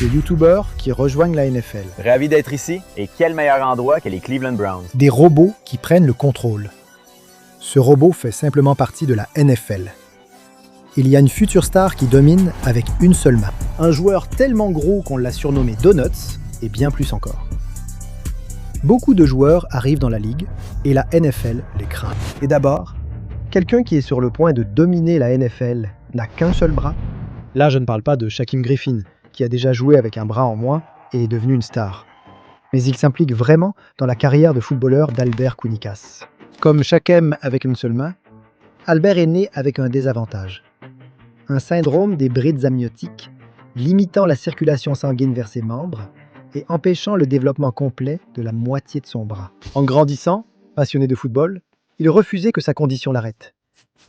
de YouTubers qui rejoignent la NFL. Ravi d'être ici, et quel meilleur endroit que les Cleveland Browns. Des robots qui prennent le contrôle. Ce robot fait simplement partie de la NFL. Il y a une future star qui domine avec une seule main. Un joueur tellement gros qu'on l'a surnommé Donuts, et bien plus encore. Beaucoup de joueurs arrivent dans la ligue, et la NFL les craint. Et d'abord, quelqu'un qui est sur le point de dominer la NFL n'a qu'un seul bras. Là, je ne parle pas de Shaquem Griffin, qui a déjà joué avec un bras en moins et est devenu une star. Mais il s'implique vraiment dans la carrière de footballeur d'Albert Kounikas. Comme Shaquem avec une seule main, Albert est né avec un désavantage. Un syndrome des brides amniotiques, limitant la circulation sanguine vers ses membres et empêchant le développement complet de la moitié de son bras. En grandissant, passionné de football, il refusait que sa condition l'arrête.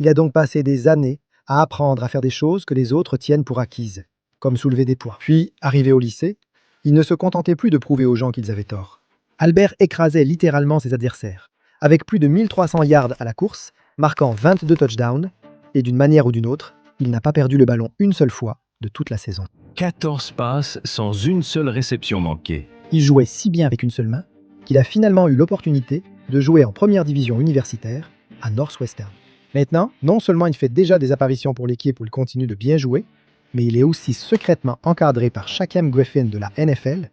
Il a donc passé des années à apprendre à faire des choses que les autres tiennent pour acquises, comme soulever des poids. Puis, arrivé au lycée, il ne se contentait plus de prouver aux gens qu'ils avaient tort. Albert écrasait littéralement ses adversaires, avec plus de 1300 yards à la course, marquant 22 touchdowns, et d'une manière ou d'une autre, il n'a pas perdu le ballon une seule fois de toute la saison. 14 passes sans une seule réception manquée. Il jouait si bien avec une seule main qu'il a finalement eu l'opportunité de jouer en première division universitaire à Northwestern. Maintenant, non seulement il fait déjà des apparitions pour l'équipe où il continue de bien jouer, mais il est aussi secrètement encadré par Shaquem Griffin de la NFL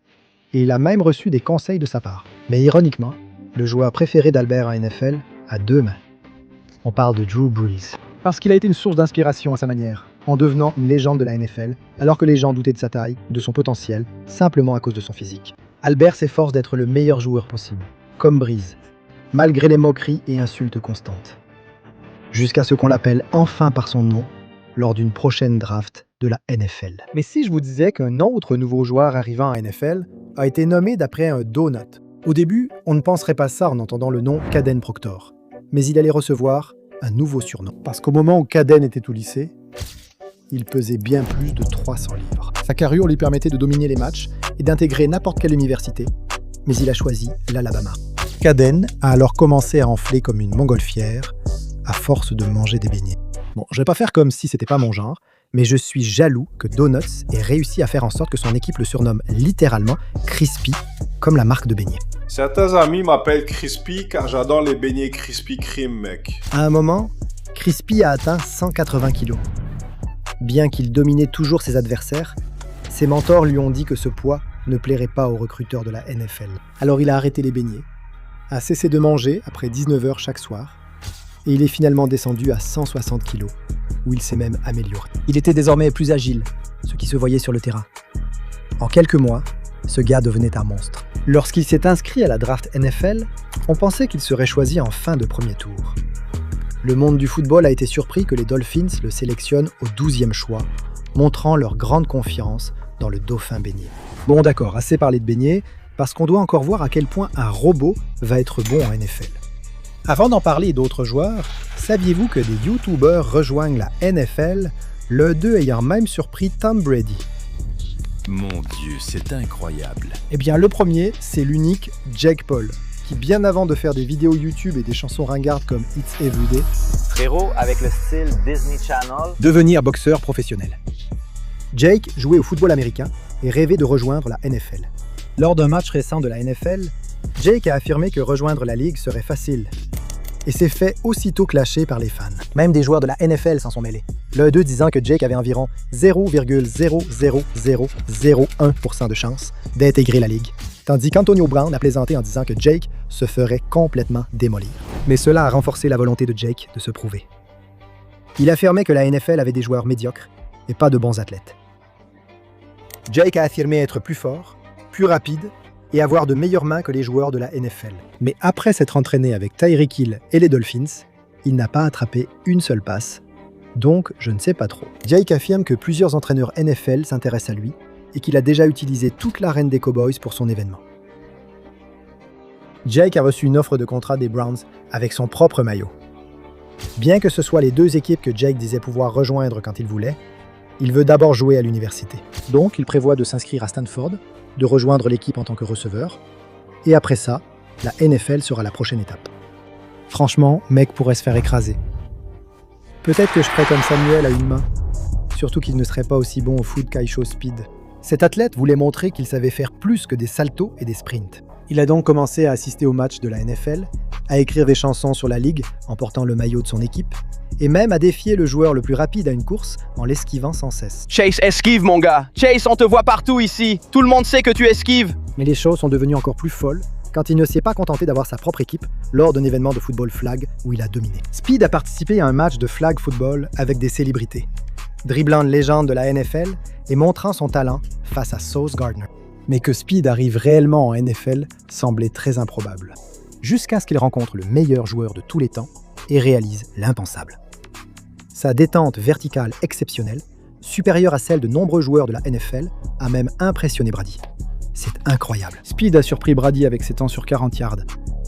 et il a même reçu des conseils de sa part. Mais ironiquement, le joueur préféré d'Albert en NFL a deux mains. On parle de Drew Brees. Parce qu'il a été une source d'inspiration à sa manière, en devenant une légende de la NFL, alors que les gens doutaient de sa taille, de son potentiel, simplement à cause de son physique. Albert s'efforce d'être le meilleur joueur possible, comme Brees, malgré les moqueries et insultes constantes. Jusqu'à ce qu'on l'appelle enfin par son nom lors d'une prochaine draft de la NFL. Mais si je vous disais qu'un autre nouveau joueur arrivant à NFL a été nommé d'après un donut? Au début, on ne penserait pas ça en entendant le nom Caden Proctor. Mais il allait recevoir un nouveau surnom. Parce qu'au moment où Caden était au lycée, il pesait bien plus de 300 livres. Sa carrure lui permettait de dominer les matchs et d'intégrer n'importe quelle université, mais il a choisi l'Alabama. Caden a alors commencé à enfler comme une montgolfière, à force de manger des beignets. Bon, je vais pas faire comme si c'était pas mon genre, mais je suis jaloux que Donuts ait réussi à faire en sorte que son équipe le surnomme littéralement Crispy, comme la marque de beignets. Certains amis m'appellent Crispy car j'adore les beignets Krispy Kreme, mec. À un moment, Crispy a atteint 180 kilos. Bien qu'il dominait toujours ses adversaires, ses mentors lui ont dit que ce poids ne plairait pas aux recruteurs de la NFL. Alors il a arrêté les beignets, a cessé de manger après 19 heures chaque soir, et il est finalement descendu à 160 kilos, où il s'est même amélioré. Il était désormais plus agile, ce qui se voyait sur le terrain. En quelques mois, ce gars devenait un monstre. Lorsqu'il s'est inscrit à la draft NFL, on pensait qu'il serait choisi en fin de premier tour. Le monde du football a été surpris que les Dolphins le sélectionnent au 12e choix, montrant leur grande confiance dans le dauphin beignet. Bon d'accord, assez parlé de beignets, parce qu'on doit encore voir à quel point un robot va être bon en NFL. Avant d'en parler d'autres joueurs, saviez-vous que des YouTubers rejoignent la NFL, l'un d'eux ayant même surpris Tom Brady? Mon Dieu, c'est incroyable. Eh bien, le premier, c'est l'unique Jake Paul, qui bien avant de faire des vidéos YouTube et des chansons ringardes comme It's Everyday, Frérot, avec le style Disney Channel, devenir boxeur professionnel. Jake jouait au football américain et rêvait de rejoindre la NFL. Lors d'un match récent de la NFL, Jake a affirmé que rejoindre la ligue serait facile et s'est fait aussitôt clasher par les fans. Même des joueurs de la NFL s'en sont mêlés. L'un d'eux disant que Jake avait environ 0,00001% de chance d'intégrer la ligue, tandis qu'Antonio Brown a plaisanté en disant que Jake se ferait complètement démolir. Mais cela a renforcé la volonté de Jake de se prouver. Il affirmait que la NFL avait des joueurs médiocres et pas de bons athlètes. Jake a affirmé être plus fort, plus rapide et avoir de meilleures mains que les joueurs de la NFL. Mais après s'être entraîné avec Tyreek Hill et les Dolphins, il n'a pas attrapé une seule passe, donc je ne sais pas trop. Jake affirme que plusieurs entraîneurs NFL s'intéressent à lui et qu'il a déjà utilisé toute l'arène des Cowboys pour son événement. Jake a reçu une offre de contrat des Browns avec son propre maillot. Bien que ce soit les deux équipes que Jake disait pouvoir rejoindre quand il voulait, il veut d'abord jouer à l'université. Donc il prévoit de s'inscrire à Stanford, de rejoindre l'équipe en tant que receveur, et après ça, la NFL sera la prochaine étape. Franchement, mec pourrait se faire écraser. Peut-être que je ferais comme Samuel à une main, surtout qu'il ne serait pas aussi bon au foot qu'Aisho Speed. Cet athlète voulait montrer qu'il savait faire plus que des saltos et des sprints. Il a donc commencé à assister aux matchs de la NFL, à écrire des chansons sur la ligue en portant le maillot de son équipe, et même à défier le joueur le plus rapide à une course en l'esquivant sans cesse. Chase, esquive, mon gars. Chase, on te voit partout ici. Tout le monde sait que tu esquives. Mais les choses sont devenues encore plus folles quand il ne s'est pas contenté d'avoir sa propre équipe lors d'un événement de football flag où il a dominé. Speed a participé à un match de flag football avec des célébrités, dribblant une légende de la NFL et montrant son talent face à Sauce Gardner. Mais que Speed arrive réellement en NFL semblait très improbable, jusqu'à ce qu'il rencontre le meilleur joueur de tous les temps et réalise l'impensable. Sa détente verticale exceptionnelle, supérieure à celle de nombreux joueurs de la NFL, a même impressionné Brady. C'est incroyable. Speed a surpris Brady avec ses temps sur 40 yards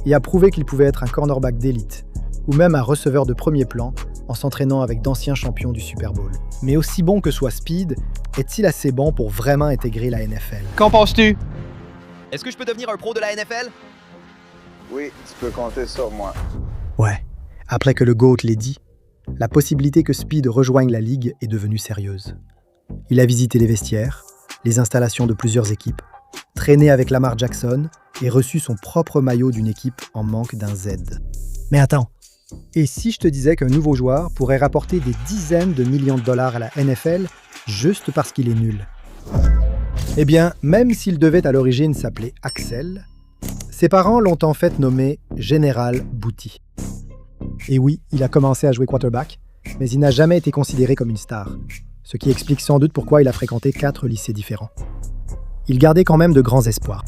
et a prouvé qu'il pouvait être un cornerback d'élite, ou même un receveur de premier plan en s'entraînant avec d'anciens champions du Super Bowl. Mais aussi bon que soit Speed, est-il assez bon pour vraiment intégrer la NFL? Qu'en penses-tu? Est-ce que je peux devenir un pro de la NFL? Oui, tu peux compter sur moi. Ouais, après que le GOAT l'ait dit, la possibilité que Speed rejoigne la ligue est devenue sérieuse. Il a visité les vestiaires, les installations de plusieurs équipes, traîné avec Lamar Jackson et reçu son propre maillot d'une équipe en manque d'un Z. Mais attends, et si je te disais qu'un nouveau joueur pourrait rapporter des dizaines de millions de dollars à la NFL juste parce qu'il est nul? Eh bien, même s'il devait à l'origine s'appeler Axel, ses parents l'ont en fait nommé Général Booty. Et oui, il a commencé à jouer quarterback, mais il n'a jamais été considéré comme une star, ce qui explique sans doute pourquoi il a fréquenté 4 lycées différents. Il gardait quand même de grands espoirs.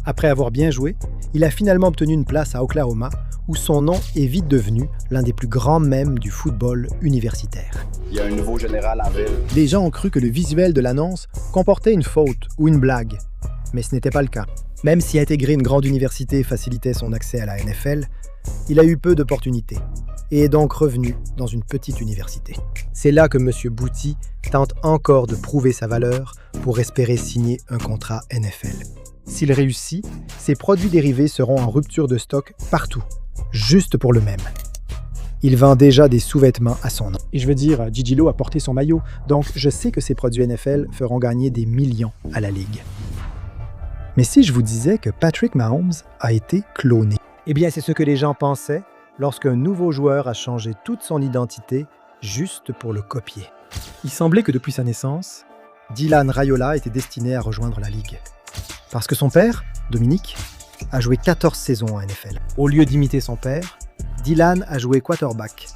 Après avoir bien joué, il a finalement obtenu une place à Oklahoma, où son nom est vite devenu l'un des plus grands mèmes du football universitaire. Il y a un nouveau général en ville. Les gens ont cru que le visuel de l'annonce comportait une faute ou une blague, mais ce n'était pas le cas. Même si intégrer une grande université facilitait son accès à la NFL, il a eu peu d'opportunités et est donc revenu dans une petite université. C'est là que M. Booty tente encore de prouver sa valeur pour espérer signer un contrat NFL. S'il réussit, ses produits dérivés seront en rupture de stock partout, juste pour le même. Il vend déjà des sous-vêtements à son nom. Et je veux dire, Gigi Lo a porté son maillot, donc je sais que ses produits NFL feront gagner des millions à la Ligue. Mais si je vous disais que Patrick Mahomes a été cloné? Eh bien, c'est ce que les gens pensaient lorsqu'un nouveau joueur a changé toute son identité juste pour le copier. Il semblait que depuis sa naissance, Dylan Raiola était destiné à rejoindre la Ligue. Parce que son père, Dominique, a joué 14 saisons en NFL. Au lieu d'imiter son père, Dylan a joué quarterback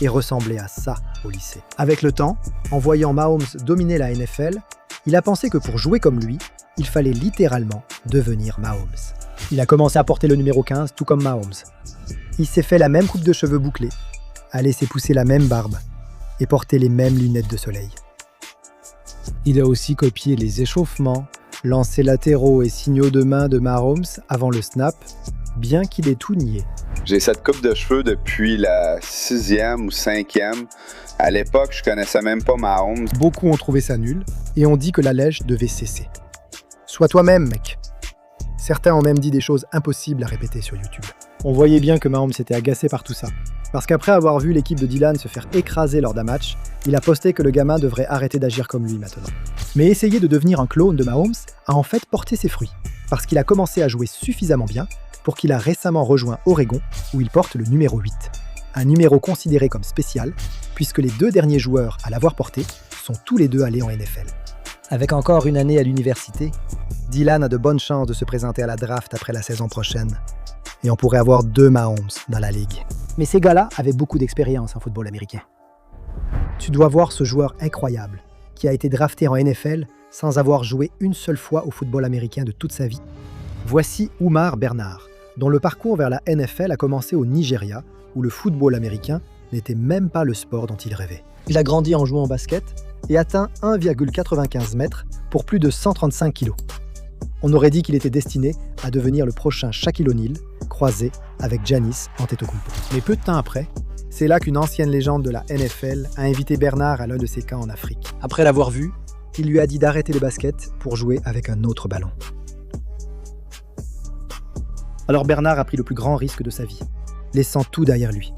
et ressemblait à ça au lycée. Avec le temps, en voyant Mahomes dominer la NFL, il a pensé que pour jouer comme lui, il fallait littéralement devenir Mahomes. Il a commencé à porter le numéro 15, tout comme Mahomes. Il s'est fait la même coupe de cheveux bouclée, a laissé pousser la même barbe et porté les mêmes lunettes de soleil. Il a aussi copié les échauffements, lancers latéraux et signaux de main de Mahomes avant le snap, bien qu'il ait tout nié. J'ai cette coupe de cheveux depuis la 6e ou 5e. À l'époque, je connaissais même pas Mahomes. Beaucoup ont trouvé ça nul et ont dit que la lèche devait cesser. Sois toi-même, mec. Certains ont même dit des choses impossibles à répéter sur YouTube. On voyait bien que Mahomes s'était agacé par tout ça. Parce qu'après avoir vu l'équipe de Dylan se faire écraser lors d'un match, il a posté que le gamin devrait arrêter d'agir comme lui maintenant. Mais essayer de devenir un clone de Mahomes a en fait porté ses fruits. Parce qu'il a commencé à jouer suffisamment bien pour qu'il a récemment rejoint Oregon, où il porte le numéro 8. Un numéro considéré comme spécial, puisque les 2 derniers joueurs à l'avoir porté sont tous les 2 allés en NFL. Avec encore une année à l'université, Dylan a de bonnes chances de se présenter à la draft après la saison prochaine. Et on pourrait avoir 2 Mahomes dans la ligue. Mais ces gars-là avaient beaucoup d'expérience en football américain. Tu dois voir ce joueur incroyable, qui a été drafté en NFL sans avoir joué une seule fois au football américain de toute sa vie. Voici Oumar Bernard, dont le parcours vers la NFL a commencé au Nigeria, où le football américain n'était même pas le sport dont il rêvait. Il a grandi en jouant au basket et atteint 1,95 mètres pour plus de 135 kilos. On aurait dit qu'il était destiné à devenir le prochain Shaquille O'Neal, croisé avec Giannis Antetokounmpo. Mais peu de temps après, c'est là qu'une ancienne légende de la NFL a invité Bernard à l'un de ses camps en Afrique. Après l'avoir vu, il lui a dit d'arrêter le basket pour jouer avec un autre ballon. Alors Bernard a pris le plus grand risque de sa vie, laissant tout derrière lui,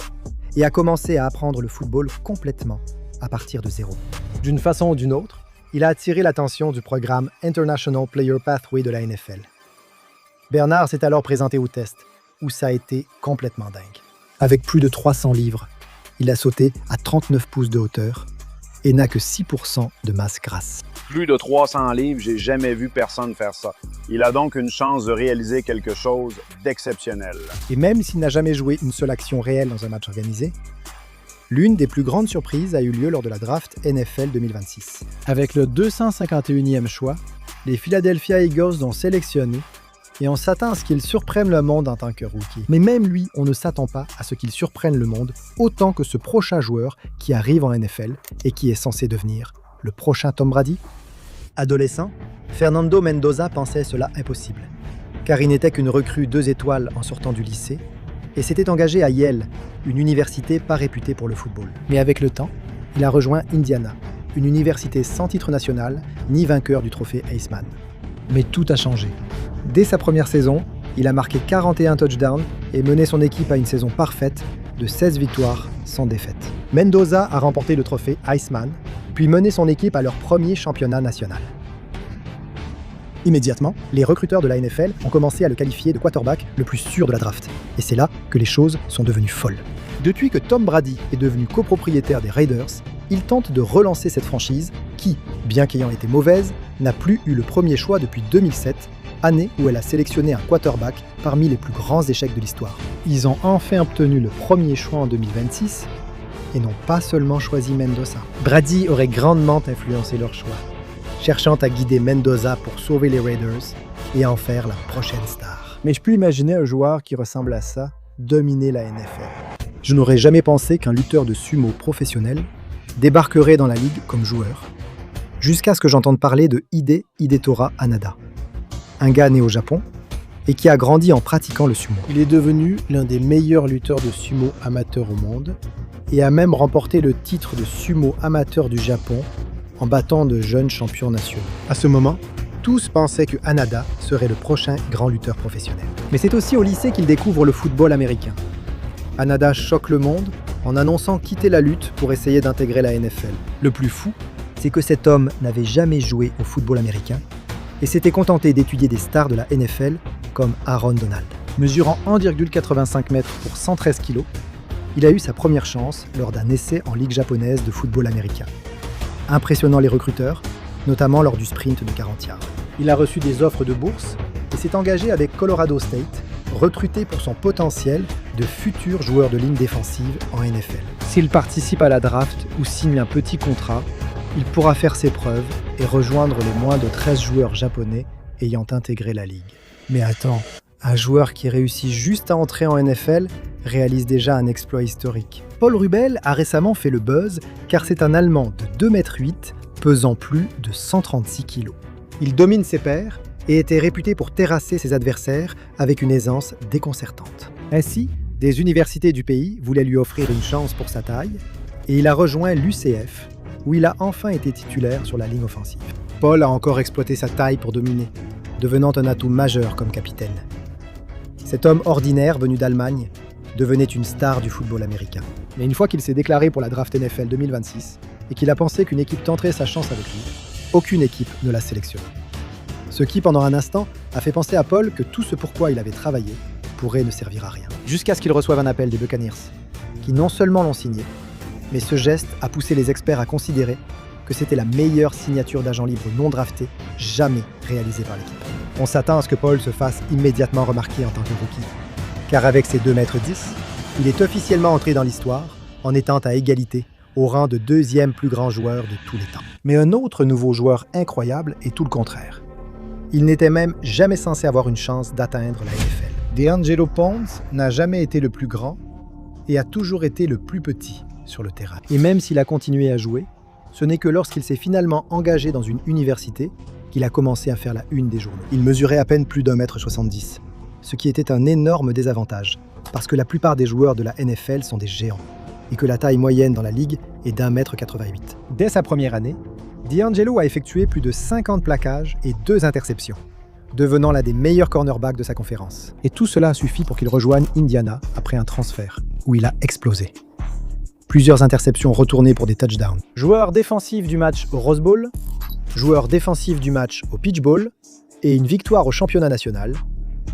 et a commencé à apprendre le football complètement à partir de zéro. D'une façon ou d'une autre, il a attiré l'attention du programme International Player Pathway de la NFL. Bernard s'est alors présenté au test, où ça a été complètement dingue. Avec plus de 300 livres, il a sauté à 39 pouces de hauteur et n'a que 6% de masse grasse. Plus de 300 livres, j'ai jamais vu personne faire ça. Il a donc une chance de réaliser quelque chose d'exceptionnel. Et même s'il n'a jamais joué une seule action réelle dans un match organisé, l'une des plus grandes surprises a eu lieu lors de la draft NFL 2026. Avec le 251e choix, les Philadelphia Eagles l'ont sélectionné et on s'attend à ce qu'il surprenne le monde en tant que rookie. Mais même lui, on ne s'attend pas à ce qu'il surprenne le monde autant que ce prochain joueur qui arrive en NFL et qui est censé devenir le prochain Tom Brady. Adolescent, Fernando Mendoza pensait cela impossible, car il n'était qu'une recrue 2 étoiles en sortant du lycée et s'était engagé à Yale, une université pas réputée pour le football. Mais avec le temps, il a rejoint Indiana, une université sans titre national ni vainqueur du trophée Heisman. Mais tout a changé. Dès sa première saison, il a marqué 41 touchdowns et mené son équipe à une saison parfaite de 16 victoires sans défaite. Mendoza a remporté le trophée Heisman, puis mené son équipe à leur premier championnat national. Immédiatement, les recruteurs de la NFL ont commencé à le qualifier de quarterback le plus sûr de la draft. Et c'est là que les choses sont devenues folles. Depuis que Tom Brady est devenu copropriétaire des Raiders, il tente de relancer cette franchise qui, bien qu'ayant été mauvaise, n'a plus eu le premier choix depuis 2007, année où elle a sélectionné un quarterback parmi les plus grands échecs de l'histoire. Ils ont enfin obtenu le premier choix en 2026 et n'ont pas seulement choisi Mendoza. Brady aurait grandement influencé leur choix, cherchant à guider Mendoza pour sauver les Raiders et en faire la prochaine star. Mais je peux imaginer un joueur qui ressemble à ça dominer la NFL. Je n'aurais jamais pensé qu'un lutteur de sumo professionnel débarquerait dans la ligue comme joueur, jusqu'à ce que j'entende parler de Hide Hidetora Hanada, un gars né au Japon et qui a grandi en pratiquant le sumo. Il est devenu l'un des meilleurs lutteurs de sumo amateurs au monde et a même remporté le titre de sumo amateur du Japon en battant de jeunes champions nationaux. À ce moment, tous pensaient que Hanada serait le prochain grand lutteur professionnel. Mais c'est aussi au lycée qu'il découvre le football américain. Hanada choque le monde en annonçant quitter la lutte pour essayer d'intégrer la NFL. Le plus fou, c'est que cet homme n'avait jamais joué au football américain et s'était contenté d'étudier des stars de la NFL comme Aaron Donald. Mesurant 1,85 m pour 113 kg, il a eu sa première chance lors d'un essai en Ligue japonaise de football américain, impressionnant les recruteurs, notamment lors du sprint de 40 yards. Il a reçu des offres de bourse et s'est engagé avec Colorado State, recruté pour son potentiel de futur joueur de ligne défensive en NFL. S'il participe à la draft ou signe un petit contrat, il pourra faire ses preuves et rejoindre les moins de 13 joueurs japonais ayant intégré la ligue. Mais attends, un joueur qui réussit juste à entrer en NFL réalise déjà un exploit historique. Paul Rubel a récemment fait le buzz car c'est un Allemand de 2,8 m pesant plus de 136 kg. Il domine ses pairs et était réputé pour terrasser ses adversaires avec une aisance déconcertante. Ainsi, des universités du pays voulaient lui offrir une chance pour sa taille et il a rejoint l'UCF, où il a enfin été titulaire sur la ligne offensive. Paul a encore exploité sa taille pour dominer, devenant un atout majeur comme capitaine. Cet homme ordinaire venu d'Allemagne devenait une star du football américain. Mais une fois qu'il s'est déclaré pour la draft NFL 2026 et qu'il a pensé qu'une équipe tenterait sa chance avec lui, aucune équipe ne l'a sélectionné. Ce qui, pendant un instant, a fait penser à Paul que tout ce pourquoi il avait travaillé pourrait ne servir à rien. Jusqu'à ce qu'il reçoive un appel des Buccaneers, qui non seulement l'ont signé, mais ce geste a poussé les experts à considérer que c'était la meilleure signature d'agent libre non drafté jamais réalisée par l'équipe. On s'attend à ce que Paul se fasse immédiatement remarquer en tant que rookie, car avec ses 2,10 m, il est officiellement entré dans l'histoire en étant à égalité au rang de 2e plus grand joueur de tous les temps. Mais un autre nouveau joueur incroyable est tout le contraire. Il n'était même jamais censé avoir une chance d'atteindre la NFL. DeAngelo Ponds n'a jamais été le plus grand et a toujours été le plus petit sur le terrain. Et même s'il a continué à jouer, ce n'est que lorsqu'il s'est finalement engagé dans une université qu'il a commencé à faire la une des journaux. Il mesurait à peine plus d'1,70 m, ce qui était un énorme désavantage, parce que la plupart des joueurs de la NFL sont des géants, et que la taille moyenne dans la ligue est d'1,88 m. Dès sa première année, DeAngelo a effectué plus de 50 plaquages et 2 interceptions, devenant l'un des meilleurs cornerbacks de sa conférence. Et tout cela a suffi pour qu'il rejoigne Indiana après un transfert, où il a explosé. Plusieurs interceptions retournées pour des touchdowns. Joueur défensif du match au Rose Bowl, Joueur défensif du match au pitch ball et une victoire au championnat national,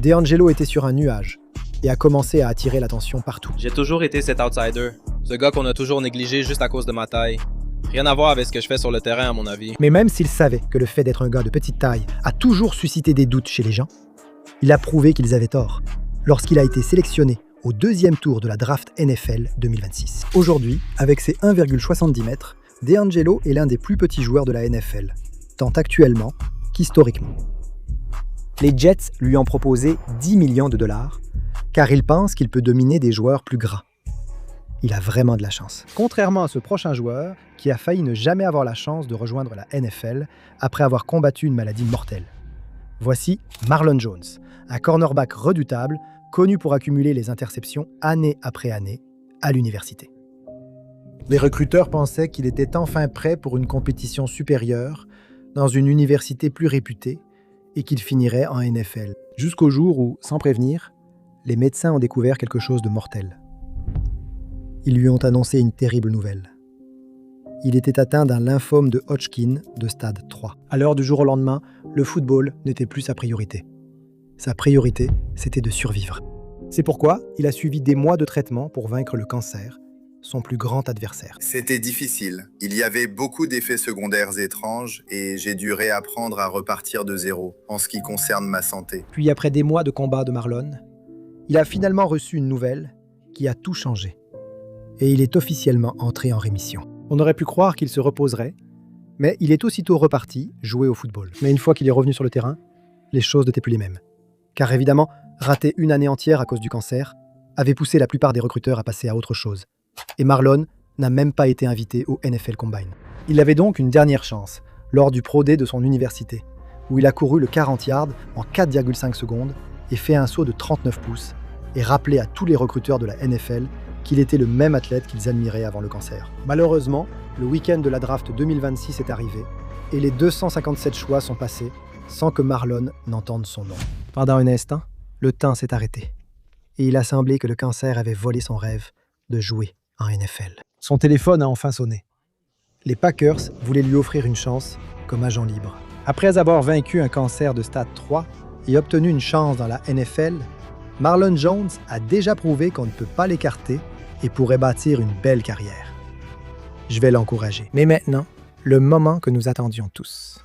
DeAngelo était sur un nuage et a commencé à attirer l'attention partout. J'ai toujours été cet outsider, ce gars qu'on a toujours négligé juste à cause de ma taille. Rien à voir avec ce que je fais sur le terrain à mon avis. Mais même s'il savait que le fait d'être un gars de petite taille a toujours suscité des doutes chez les gens, il a prouvé qu'ils avaient tort lorsqu'il a été sélectionné au 2e tour de la draft NFL 2026. Aujourd'hui, avec ses 1,70 mètres, DeAngelo est l'un des plus petits joueurs de la NFL, tant actuellement qu'historiquement. Les Jets lui ont proposé 10 millions de dollars, car ils pensent qu'il peut dominer des joueurs plus gras. Il a vraiment de la chance. Contrairement à ce prochain joueur qui a failli ne jamais avoir la chance de rejoindre la NFL après avoir combattu une maladie mortelle. Voici Marlon Jones, un cornerback redoutable, connu pour accumuler les interceptions année après année à l'université. Les recruteurs pensaient qu'il était enfin prêt pour une compétition supérieure dans une université plus réputée et qu'il finirait en NFL. Jusqu'au jour où, sans prévenir, les médecins ont découvert quelque chose de mortel. Ils lui ont annoncé une terrible nouvelle. Il était atteint d'un lymphome de Hodgkin de stade 3. Alors, du jour au lendemain, le football n'était plus sa priorité. Sa priorité, c'était de survivre. C'est pourquoi il a suivi des mois de traitement pour vaincre le cancer, son plus grand adversaire. C'était difficile. Il y avait beaucoup d'effets secondaires étranges et j'ai dû réapprendre à repartir de zéro en ce qui concerne ma santé. Puis après des mois de combat de Marlon, il a finalement reçu une nouvelle qui a tout changé. Et il est officiellement entré en rémission. On aurait pu croire qu'il se reposerait, mais il est aussitôt reparti jouer au football. Mais une fois qu'il est revenu sur le terrain, les choses n'étaient plus les mêmes. Car évidemment, rater une année entière à cause du cancer avait poussé la plupart des recruteurs à passer à autre chose. Et Marlon n'a même pas été invité au NFL Combine. Il avait donc une dernière chance lors du Pro Day de son université, où il a couru le 40 yards en 4,5 secondes et fait un saut de 39 pouces et rappelé à tous les recruteurs de la NFL qu'il était le même athlète qu'ils admiraient avant le cancer. Malheureusement, le week-end de la draft 2026 est arrivé et les 257 choix sont passés sans que Marlon n'entende son nom. Pendant un instant, le temps s'est arrêté et il a semblé que le cancer avait volé son rêve de jouer en NFL. Son téléphone a enfin sonné. Les Packers voulaient lui offrir une chance comme agent libre. Après avoir vaincu un cancer de stade 3 et obtenu une chance dans la NFL, Marlon Jones a déjà prouvé qu'on ne peut pas l'écarter et pourrait bâtir une belle carrière. Je vais l'encourager. Mais maintenant, le moment que nous attendions tous.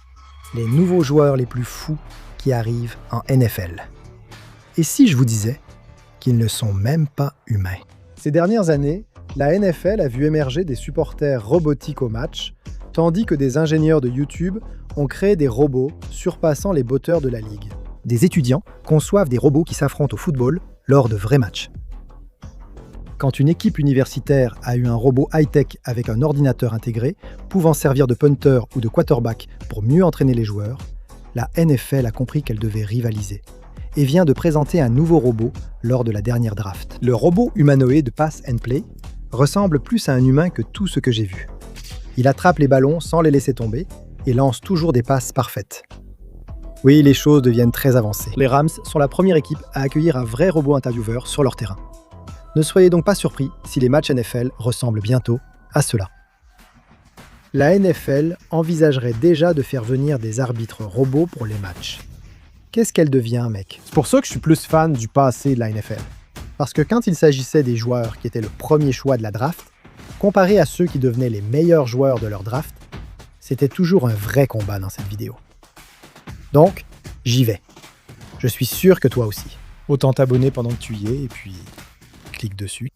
Les nouveaux joueurs les plus fous qui arrivent en NFL. Et si je vous disais qu'ils ne sont même pas humains? Ces dernières années, la NFL a vu émerger des supporters robotiques au match, tandis que des ingénieurs de YouTube ont créé des robots surpassant les botteurs de la ligue. Des étudiants conçoivent des robots qui s'affrontent au football lors de vrais matchs. Quand une équipe universitaire a eu un robot high-tech avec un ordinateur intégré, pouvant servir de punter ou de quarterback pour mieux entraîner les joueurs, la NFL a compris qu'elle devait rivaliser et vient de présenter un nouveau robot lors de la dernière draft. Le robot humanoïde Pass and Play ressemble plus à un humain que tout ce que j'ai vu. Il attrape les ballons sans les laisser tomber et lance toujours des passes parfaites. Oui, les choses deviennent très avancées. Les Rams sont la première équipe à accueillir un vrai robot intervieweur sur leur terrain. Ne soyez donc pas surpris si les matchs NFL ressemblent bientôt à cela. La NFL envisagerait déjà de faire venir des arbitres robots pour les matchs. Qu'est-ce qu'elle devient, mec? C'est pour ça que je suis plus fan du passé de la NFL. Parce que quand il s'agissait des joueurs qui étaient le premier choix de la draft, comparé à ceux qui devenaient les meilleurs joueurs de leur draft, c'était toujours un vrai combat dans cette vidéo. Donc, j'y vais. Je suis sûr que toi aussi. Autant t'abonner pendant que tu y es et puis clique dessus.